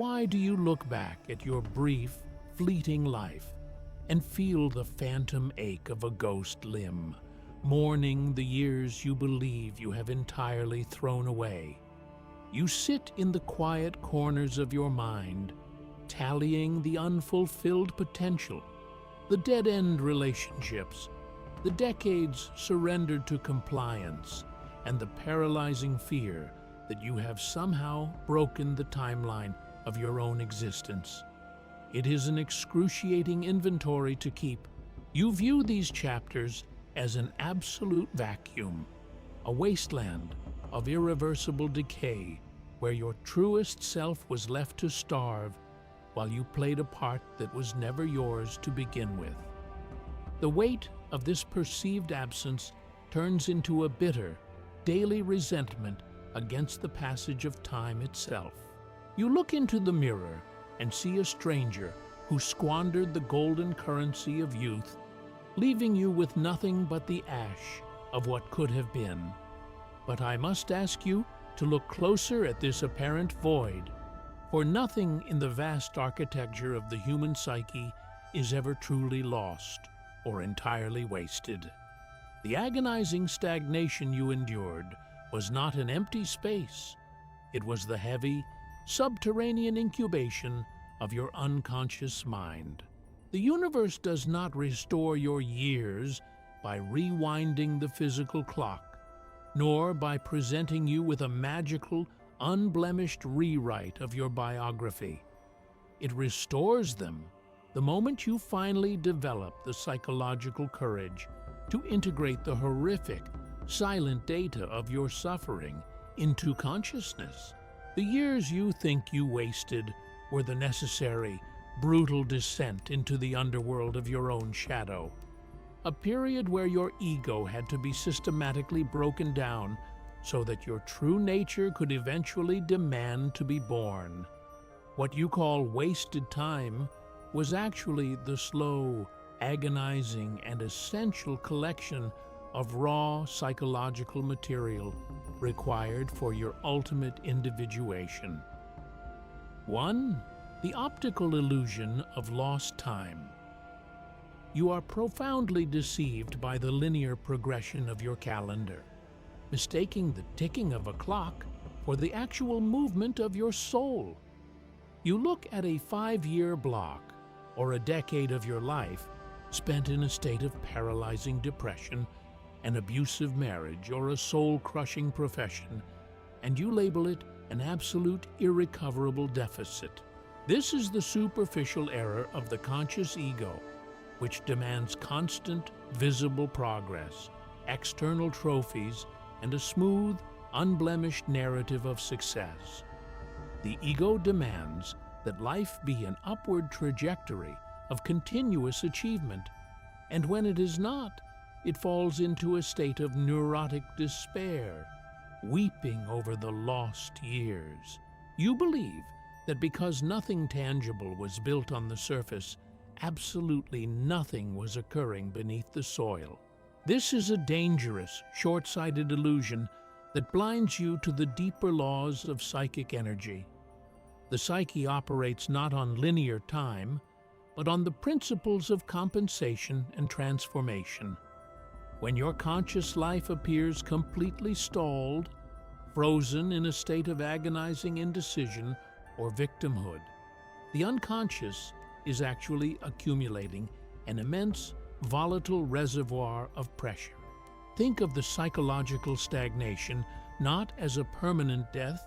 Why do you look back at your brief, fleeting life and feel the phantom ache of a ghost limb, mourning the years you believe you have entirely thrown away? You sit in the quiet corners of your mind, tallying the unfulfilled potential, the dead-end relationships, the decades surrendered to compliance, and the paralyzing fear that you have somehow broken the timeline of your own existence. It is an excruciating inventory to keep. You view these chapters as an absolute vacuum, a wasteland of irreversible decay where your truest self was left to starve while you played a part that was never yours to begin with. The weight of this perceived absence turns into a bitter, daily resentment against the passage of time itself. You look into the mirror and see a stranger who squandered the golden currency of youth, leaving you with nothing but the ash of what could have been. But I must ask you to look closer at this apparent void, for nothing in the vast architecture of the human psyche is ever truly lost or entirely wasted. The agonizing stagnation you endured was not an empty space. It was the heavy, subterranean incubation of your unconscious mind. The universe does not restore your years by rewinding the physical clock, nor by presenting you with a magical, unblemished rewrite of your biography. It restores them the moment you finally develop the psychological courage to integrate the horrific, silent data of your suffering into consciousness. The years you think you wasted were the necessary, brutal descent into the underworld of your own shadow, a period where your ego had to be systematically broken down so that your true nature could eventually demand to be born. What you call wasted time was actually the slow, agonizing, and essential collection of raw psychological material required for your ultimate individuation. 1. The optical illusion of lost time. You are profoundly deceived by the linear progression of your calendar, mistaking the ticking of a clock for the actual movement of your soul. You look at a 5-year block or a decade of your life spent in a state of paralyzing depression, an abusive marriage, or a soul-crushing profession, and you label it an absolute irrecoverable deficit. This is the superficial error of the conscious ego, which demands constant, visible progress, external trophies, and a smooth, unblemished narrative of success. The ego demands that life be an upward trajectory of continuous achievement, and when it is not, it falls into a state of neurotic despair, weeping over the lost years. You believe that because nothing tangible was built on the surface, absolutely nothing was occurring beneath the soil. This is a dangerous, short-sighted illusion that blinds you to the deeper laws of psychic energy. The psyche operates not on linear time, but on the principles of compensation and transformation. When your conscious life appears completely stalled, frozen in a state of agonizing indecision or victimhood, the unconscious is actually accumulating an immense, volatile reservoir of pressure. Think of the psychological stagnation not as a permanent death,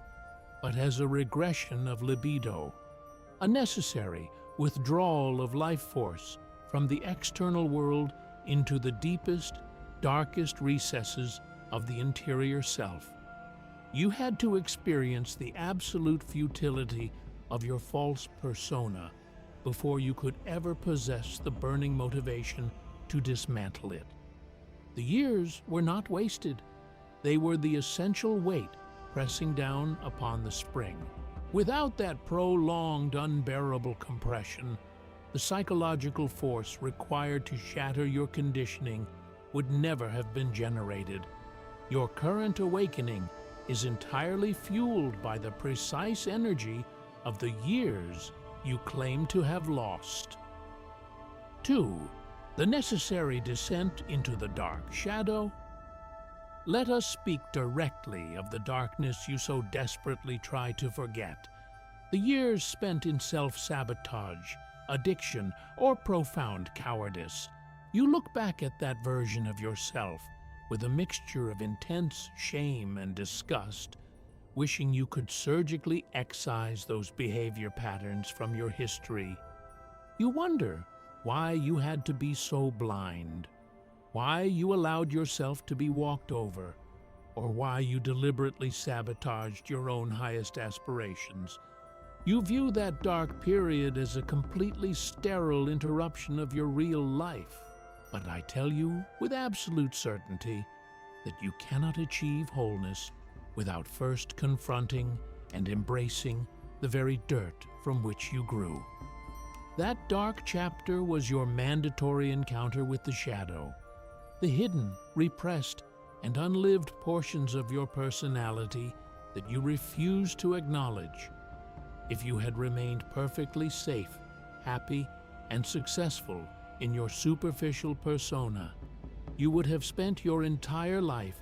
but as a regression of libido, a necessary withdrawal of life force from the external world into the deepest, darkest recesses of the interior self. You had to experience the absolute futility of your false persona before you could ever possess the burning motivation to dismantle it. The years were not wasted. They were the essential weight pressing down upon the spring. Without that prolonged, unbearable compression, the psychological force required to shatter your conditioning would never have been generated. Your current awakening is entirely fueled by the precise energy of the years you claim to have lost. 2. The necessary descent into the dark shadow. Let us speak directly of the darkness you so desperately try to forget. The years spent in self-sabotage, addiction, or profound cowardice. You look back at that version of yourself with a mixture of intense shame and disgust, wishing you could surgically excise those behavior patterns from your history. You wonder why you had to be so blind, why you allowed yourself to be walked over, or why you deliberately sabotaged your own highest aspirations. You view that dark period as a completely sterile interruption of your real life. But I tell you with absolute certainty that you cannot achieve wholeness without first confronting and embracing the very dirt from which you grew. That dark chapter was your mandatory encounter with the shadow, the hidden, repressed, and unlived portions of your personality that you refuse to acknowledge. If you had remained perfectly safe, happy, and successful in your superficial persona, you would have spent your entire life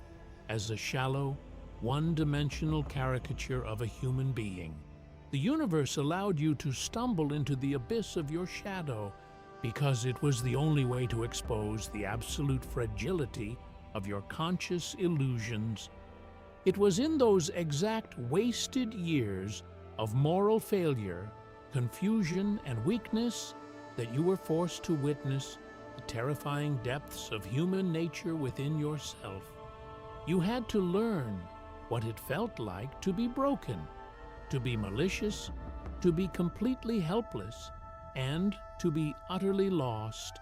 as a shallow, one-dimensional caricature of a human being. The universe allowed you to stumble into the abyss of your shadow because it was the only way to expose the absolute fragility of your conscious illusions. It was in those exact wasted years of moral failure, confusion, and weakness that you were forced to witness the terrifying depths of human nature within yourself. You had to learn what it felt like to be broken, to be malicious, to be completely helpless, and to be utterly lost.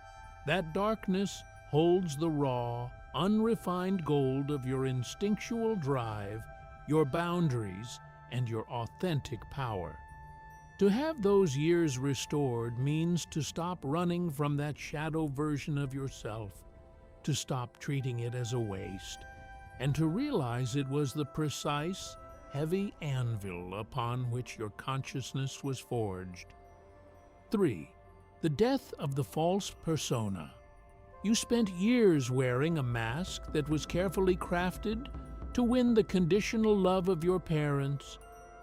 That darkness holds the raw, unrefined gold of your instinctual drive, your boundaries, and your authentic power. To have those years restored means to stop running from that shadow version of yourself, to stop treating it as a waste, and to realize it was the precise, heavy anvil upon which your consciousness was forged. 3. The death of the false persona. You spent years wearing a mask that was carefully crafted to win the conditional love of your parents,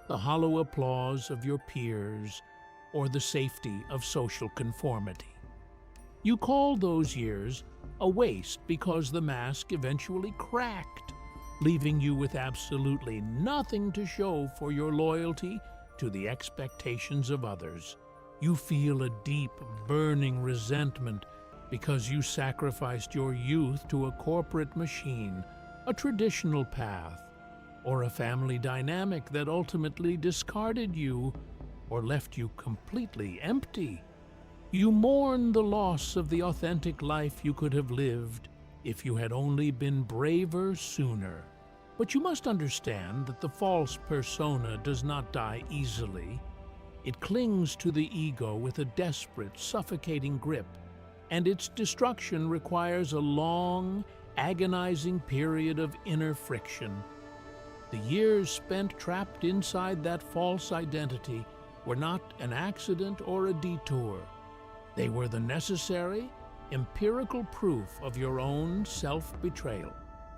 the hollow applause of your peers, or the safety of social conformity. You call those years a waste because the mask eventually cracked, leaving you with absolutely nothing to show for your loyalty to the expectations of others. You feel a deep, burning resentment because you sacrificed your youth to a corporate machine, a traditional path, or a family dynamic that ultimately discarded you or left you completely empty. You mourn the loss of the authentic life you could have lived if you had only been braver sooner. But you must understand that the false persona does not die easily. It clings to the ego with a desperate, suffocating grip, and its destruction requires a long, agonizing period of inner friction. The years spent trapped inside that false identity were not an accident or a detour. They were the necessary, empirical proof of your own self-betrayal.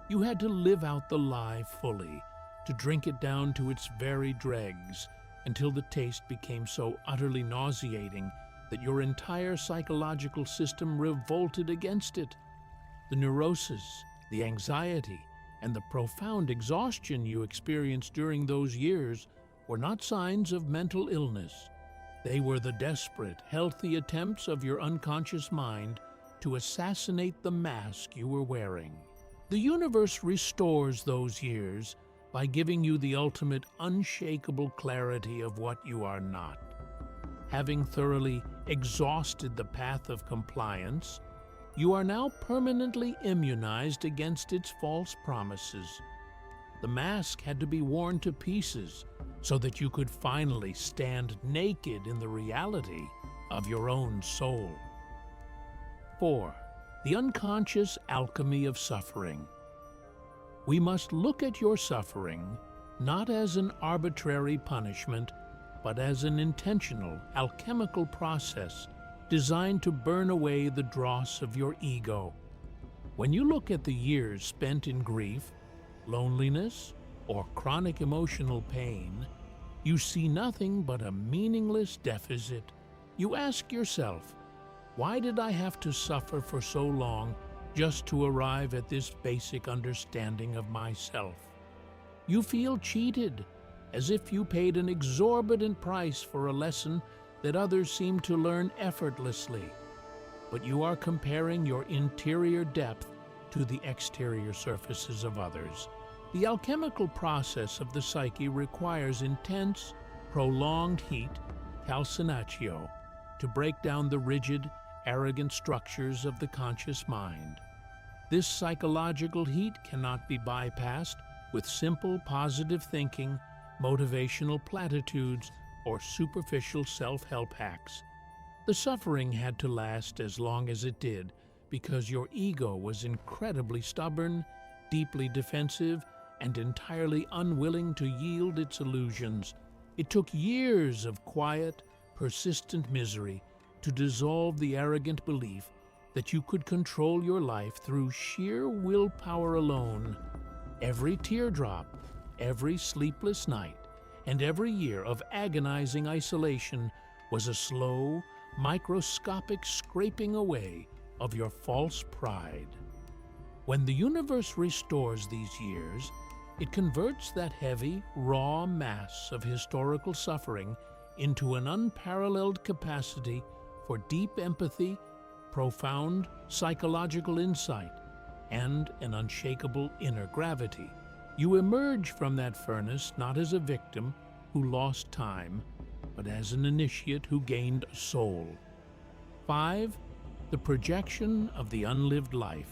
You had to live out the lie fully, to drink it down to its very dregs, until the taste became so utterly nauseating that your entire psychological system revolted against it. The neurosis, the anxiety, and the profound exhaustion you experienced during those years were not signs of mental illness. They were the desperate, healthy attempts of your unconscious mind to assassinate the mask you were wearing. The universe restores those years by giving you the ultimate unshakable clarity of what you are not. Having thoroughly exhausted the path of compliance, you are now permanently immunized against its false promises. The mask had to be worn to pieces so that you could finally stand naked in the reality of your own soul. 4. The unconscious alchemy of suffering. We must look at your suffering not as an arbitrary punishment, but as an intentional, alchemical process designed to burn away the dross of your ego. When you look at the years spent in grief, loneliness, or chronic emotional pain, you see nothing but a meaningless deficit. You ask yourself, why did I have to suffer for so long just to arrive at this basic understanding of myself? You feel cheated, as if you paid an exorbitant price for a lesson that others seem to learn effortlessly. But you are comparing your interior depth to the exterior surfaces of others. The alchemical process of the psyche requires intense, prolonged heat, calcinatio, to break down the rigid, arrogant structures of the conscious mind. This psychological heat cannot be bypassed with simple positive thinking, motivational platitudes, or superficial self-help hacks. The suffering had to last as long as it did because your ego was incredibly stubborn, deeply defensive, and entirely unwilling to yield its illusions. It took years of quiet, persistent misery to dissolve the arrogant belief that you could control your life through sheer willpower alone. Every teardrop, every sleepless night, and every year of agonizing isolation was a slow, microscopic scraping away of your false pride. When the universe restores these years, it converts that heavy, raw mass of historical suffering into an unparalleled capacity for deep empathy, profound psychological insight, and an unshakable inner gravity. You emerge from that furnace not as a victim who lost time, but as an initiate who gained a soul. 5. The projection of the unlived life.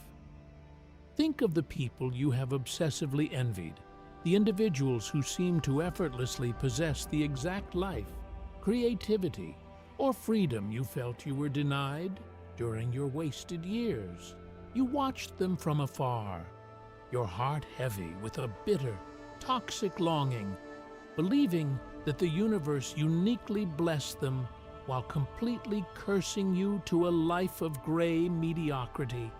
Think of the people you have obsessively envied, the individuals who seem to effortlessly possess the exact life, creativity, or freedom you felt you were denied during your wasted years. You watched them from afar, your heart heavy with a bitter, toxic longing, believing that the universe uniquely blessed them while completely cursing you to a life of gray mediocrity.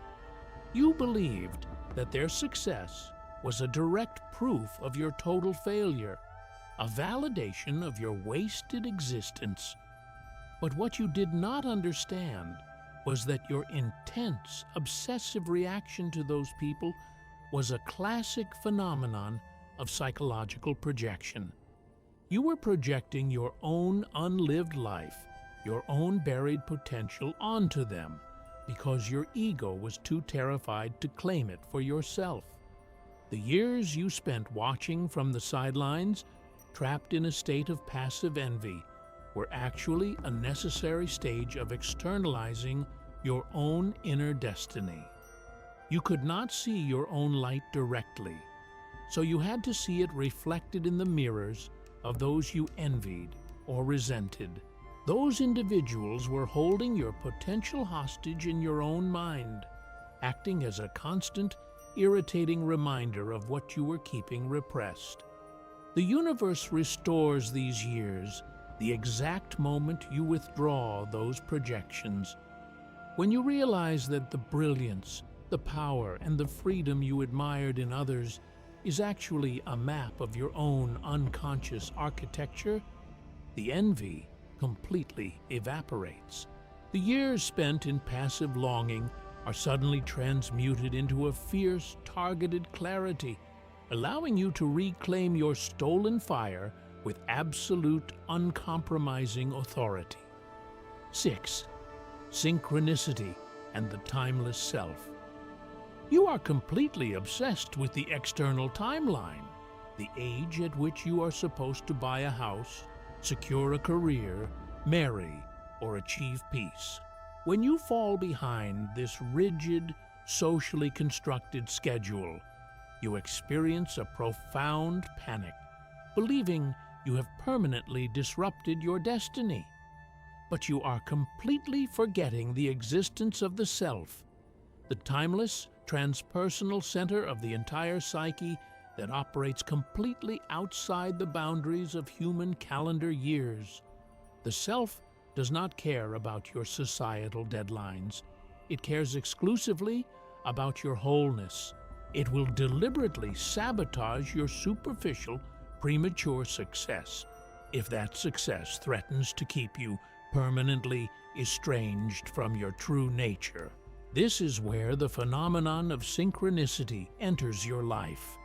You believed that their success was a direct proof of your total failure, a validation of your wasted existence. But what you did not understand was that your intense, obsessive reaction to those people was a classic phenomenon of psychological projection. You were projecting your own unlived life, your own buried potential onto them, because your ego was too terrified to claim it for yourself. The years you spent watching from the sidelines, trapped in a state of passive envy, were actually a necessary stage of externalizing your own inner destiny. You could not see your own light directly, so you had to see it reflected in the mirrors of those you envied or resented. Those individuals were holding your potential hostage in your own mind, acting as a constant, irritating reminder of what you were keeping repressed. The universe restores these years, the exact moment you withdraw those projections. When you realize that the brilliance, the power, and the freedom you admired in others is actually a map of your own unconscious architecture, the envy completely evaporates. The years spent in passive longing are suddenly transmuted into a fierce, targeted clarity, allowing you to reclaim your stolen fire with absolute, uncompromising authority. 6. Synchronicity and the timeless self. You are completely obsessed with the external timeline, the age at which you are supposed to buy a house, secure a career, marry, or achieve peace. When you fall behind this rigid, socially constructed schedule, you experience a profound panic, believing you have permanently disrupted your destiny. But you are completely forgetting the existence of the self, the timeless, transpersonal center of the entire psyche that operates completely outside the boundaries of human calendar years. The self does not care about your societal deadlines. It cares exclusively about your wholeness. It will deliberately sabotage your superficial, premature success if that success threatens to keep you permanently estranged from your true nature. This is where the phenomenon of synchronicity enters your life.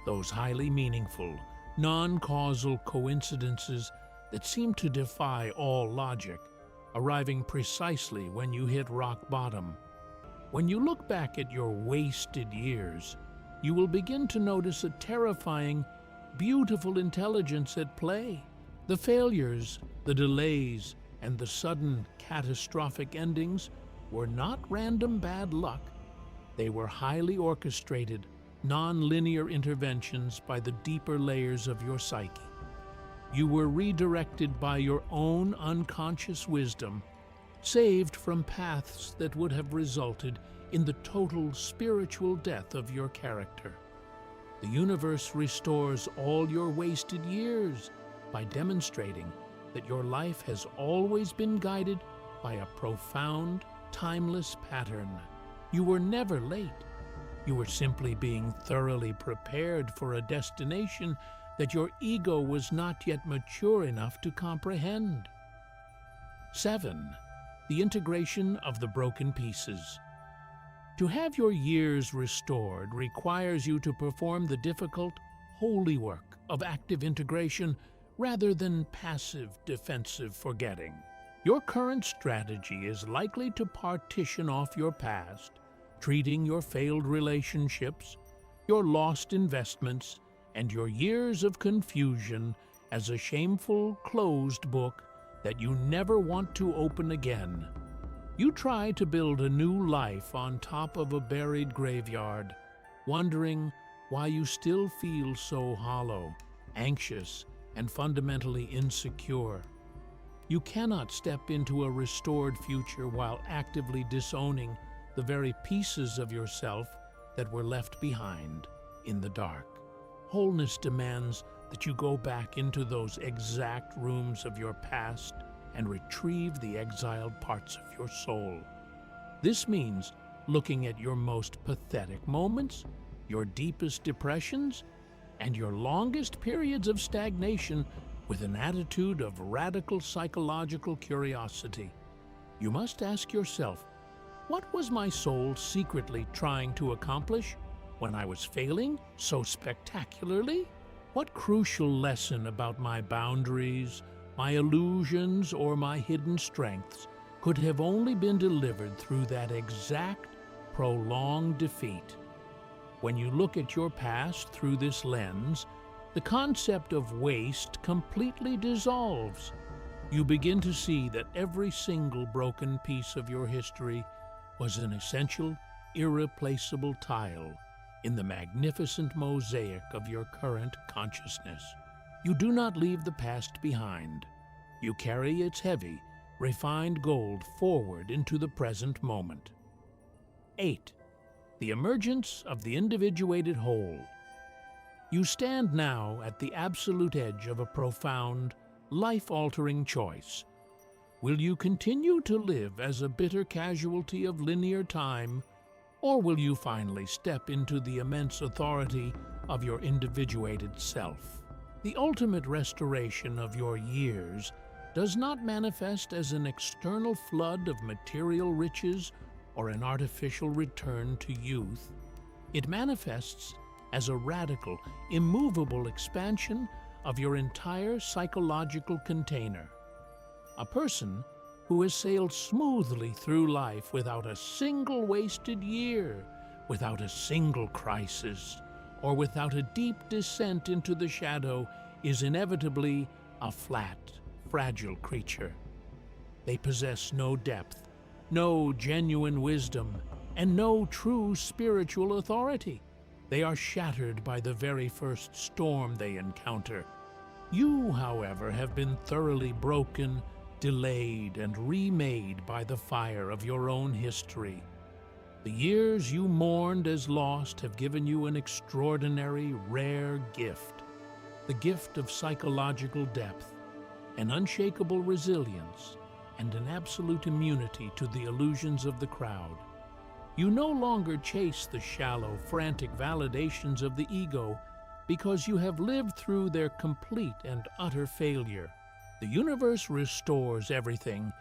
Those highly meaningful, non-causal coincidences that seem to defy all logic, arriving precisely when you hit rock bottom. When you look back at your wasted years, you will begin to notice a terrifying, beautiful intelligence at play. The failures, the delays, and the sudden catastrophic endings were not random bad luck. They were highly orchestrated, non-linear interventions by the deeper layers of your psyche. You were redirected by your own unconscious wisdom, saved from paths that would have resulted in the total spiritual death of your character. The universe restores all your wasted years by demonstrating that your life has always been guided by a profound, timeless pattern. You were never late. You were simply being thoroughly prepared for a destination that your ego was not yet mature enough to comprehend. 7. The integration of the broken pieces. To have your years restored requires you to perform the difficult, holy work of active integration rather than passive, defensive forgetting. Your current strategy is likely to partition off your past, treating your failed relationships, your lost investments, and your years of confusion as a shameful, closed book that you never want to open again. You try to build a new life on top of a buried graveyard, wondering why you still feel so hollow, anxious, and fundamentally insecure. You cannot step into a restored future while actively disowning the very pieces of yourself that were left behind in the dark. Wholeness demands that you go back into those exact rooms of your past and retrieve the exiled parts of your soul. This means looking at your most pathetic moments, your deepest depressions, and your longest periods of stagnation with an attitude of radical psychological curiosity. You must ask yourself, what was my soul secretly trying to accomplish when I was failing so spectacularly? What crucial lesson about my boundaries, my illusions, or my hidden strengths could have only been delivered through that exact, prolonged defeat? When you look at your past through this lens, the concept of waste completely dissolves. You begin to see that every single broken piece of your history was an essential, irreplaceable tile in the magnificent mosaic of your current consciousness. You do not leave the past behind. You carry its heavy, refined gold forward into the present moment. 8. The emergence of the individuated whole. You stand now at the absolute edge of a profound, life-altering choice. Will you continue to live as a bitter casualty of linear time, or will you finally step into the immense authority of your individuated self? The ultimate restoration of your years does not manifest as an external flood of material riches or an artificial return to youth. It manifests as a radical, immovable expansion of your entire psychological container. A person who has sailed smoothly through life without a single wasted year, without a single crisis, or without a deep descent into the shadow is inevitably a flat, fragile creature. They possess no depth, no genuine wisdom, and no true spiritual authority. They are shattered by the very first storm they encounter. You, however, have been thoroughly broken, delayed, and remade by the fire of your own history. The years you mourned as lost have given you an extraordinary, rare gift, the gift of psychological depth, an unshakable resilience, and an absolute immunity to the illusions of the crowd. You no longer chase the shallow, frantic validations of the ego because you have lived through their complete and utter failure. The universe restores everything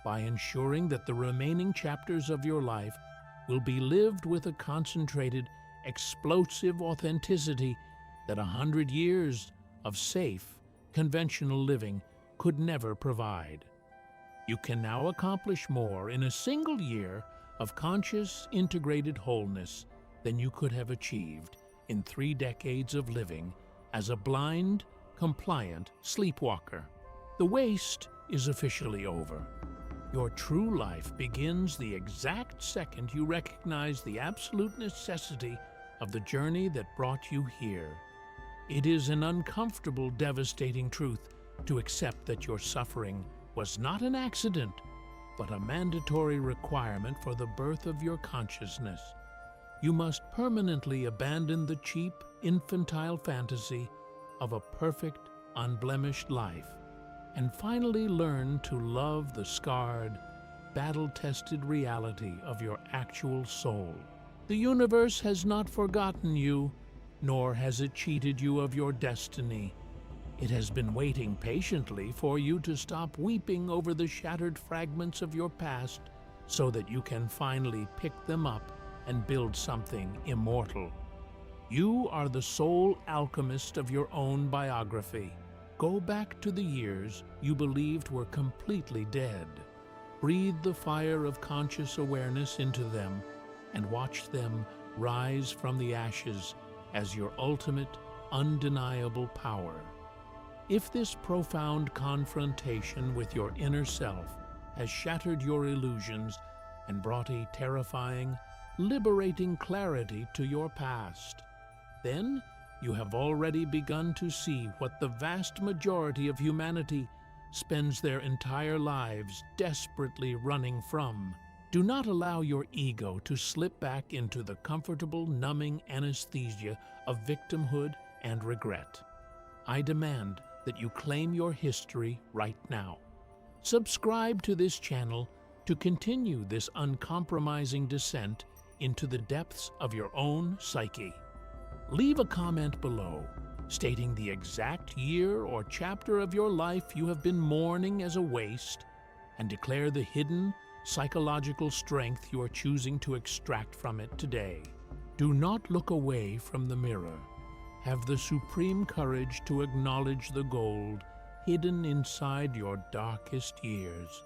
by ensuring that the remaining chapters of your life will be lived with a concentrated, explosive authenticity that 100 years of safe, conventional living could never provide. You can now accomplish more in a single year of conscious, integrated wholeness than you could have achieved in 3 decades of living as a blind, compliant sleepwalker. The waste is officially over. Your true life begins the exact second you recognize the absolute necessity of the journey that brought you here. It is an uncomfortable, devastating truth to accept that your suffering was not an accident, but a mandatory requirement for the birth of your consciousness. You must permanently abandon the cheap, infantile fantasy of a perfect, unblemished life, and finally learn to love the scarred, battle-tested reality of your actual soul. The universe has not forgotten you, nor has it cheated you of your destiny. It has been waiting patiently for you to stop weeping over the shattered fragments of your past so that you can finally pick them up and build something immortal. You are the sole alchemist of your own biography. Go back to the years you believed were completely dead. Breathe the fire of conscious awareness into them and watch them rise from the ashes as your ultimate, undeniable power. If this profound confrontation with your inner self has shattered your illusions and brought a terrifying, liberating clarity to your past, then you have already begun to see what the vast majority of humanity spends their entire lives desperately running from. Do not allow your ego to slip back into the comfortable, numbing anesthesia of victimhood and regret. I demand that you claim your history right now. Subscribe to this channel to continue this uncompromising descent into the depths of your own psyche. Leave a comment below stating the exact year or chapter of your life you have been mourning as a waste, and declare the hidden psychological strength you are choosing to extract from it today. Do not look away from the mirror. Have the supreme courage to acknowledge the gold hidden inside your darkest years.